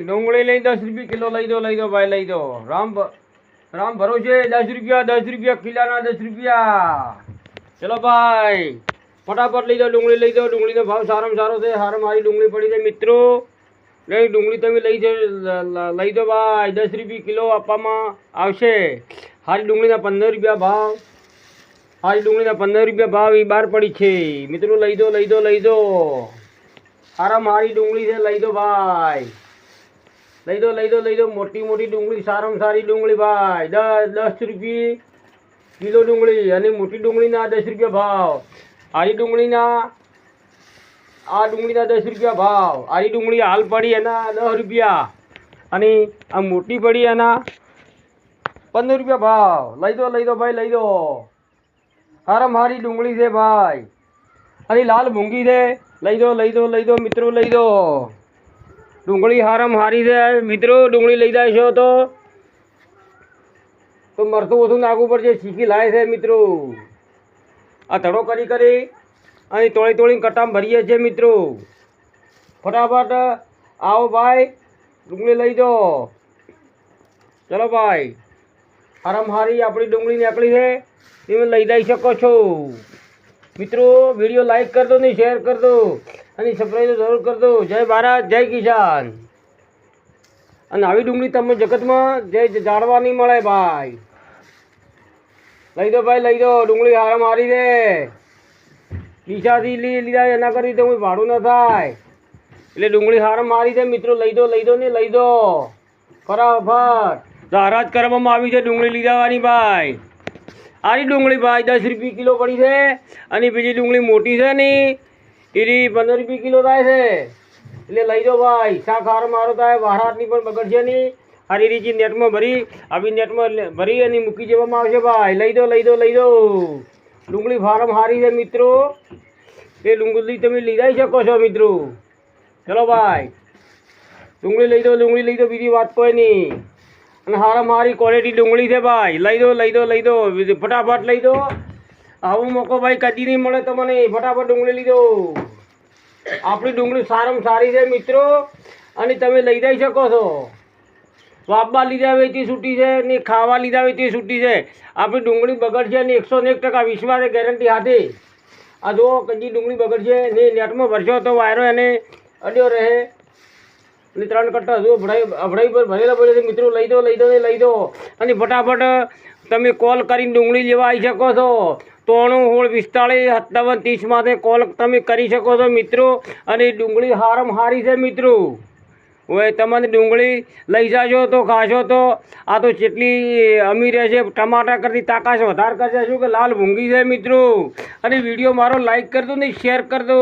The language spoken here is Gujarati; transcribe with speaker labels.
Speaker 1: ડુંગળી લઈ 10 રૂપિયા કિલો લઈ દો ભાઈ લઈ દો રામ ભરોસે 10 રૂપિયા કિલાના 10 રૂપિયા ચલો ભાઈ ફટાફટ લઈ દો ડુંગળીનો ભાવ સારામાં સારો છે મારી ડુંગળી પડી છે મિત્રો નહીં ડુંગળી તમે લઈ દો ભાઈ 10 રૂપિયા કિલો આપવામાં આવશે હારી ડુંગળીના 15 રૂપિયા ભાવ એ બહાર પડી છે મિત્રો લઈ દો મારી ડુંગળી છે લઈ દો ભાઈ લઈ દો મોટી ડુંગળી સારામાં સારી ડુંગળી ભાઈ 10 રૂપિયા કિલો ડુંગળી અને મોટી ડુંગળીના 10 રૂપિયા ભાવ આરી ડુંગળીના 10 રૂપિયા ભાવ આરી ડુંગળી હાલ પડી એના 10 રૂપિયા અને આ મોટી પડી એના 15 રૂપિયા ભાવ લઈ દો ભાઈ લઈ દો મારી ડુંગળી છે ભાઈ અને લાલ મૂંગી છે લઈ દો મિત્રો લઈ દો ડુંગળી હારી છે મિત્રો ડુંગળી લઈ જાય છો તો મરતું ઓછું નાખવું પડશે શીખી લાય છે મિત્રો આ ધડો કરી અને તોડીને કટામ ભરીએ છીએ મિત્રો ફટાફટ આવો ભાઈ ડુંગળી લઈ દો ચલો ભાઈ હારી આપણી ડુંગળી નીકળી છે તમે લઈ જઈ શકો છો મિત્રો વિડીયો લાઈક કરી દો ને શેર કરી દો અને સબસ્ક્રાઈબ જરૂર કરી દો જય ભારત જય કિસાન અને આવી ડુંગળી તમને જગતમાં જાણવા નહીં મળે ભાઈ લઈ દો ડુંગળી હારી છે દિશાથી લીધા એના કરી તો ભાડું ન થાય એટલે ડુંગળી હારી છે મિત્રો લઈ દો ને લઈ દો ફટાફટ હરાજ કરવામાં આવી છે ડુંગળી લીધાવાની ભાઈ આરી ડુંગળી ભાઈ 10 રૂપિયા કિલો પડી છે અને બીજી ડુંગળી મોટી છે ને એની 15 રૂપિયા કિલો થાય છે એટલે લઈ દો ભાઈ શાક મારો થાય વારાટની પણ બગડશે નહીં સારી રીતે નેટમાં ભરી અને મૂકી દેવામાં આવશે ભાઈ લઈ દો ડુંગળી ફાર્મ હારી છે મિત્રો એ ડુંગળી તમે લઈ જઈ શકો છો મિત્રો ચલો ભાઈ ડુંગળી લઈ દો બીજી વાત કોઈ નહીં અને મારી ક્વોલિટી ડુંગળી છે ભાઈ લઈ દો ફટાફટ લઈ દો આવો મોકો ભાઈ કદી નહીં મળે તમને ફટાફટ ડુંગળી લઈ દો આપણી ડુંગળી સારામાં સારી છે મિત્રો અને તમે લઈ જઈ શકો છો વાપવા લીધા વેચી છૂટી છે ને ખાવા લીધા વેચી છૂટી છે આપણી ડુંગળી બગડશે ને 101% વિશ્વાસ ગેરંટી હાથે આ જો કદી ડુંગળી બગડશે ને નેટમાં ભરશો તો વાયરો એને અડ્યો રહે અને 3 કટ્ટા જો અભડાઈ પર ભરેલા પડે છે મિત્રો લઈ દો અને ફટાફટ તમે કોલ કરીને ડુંગળી લેવા આવી શકો છો 93455730 માટે કોલ તમે કરી શકો છો મિત્રો અને ડુંગળી હારી છે મિત્રો હવે તમને ડુંગળી લઈ જાજો તો ખાશો તો આ તો જેટલી અમીર રહેશે ટમાટર કરતી તાકાત વધારે કરશે શું કે લાલ મૂંગી છે મિત્રો અને વિડીયો મારો લાઈક કરી દો ને શેર કરી દો।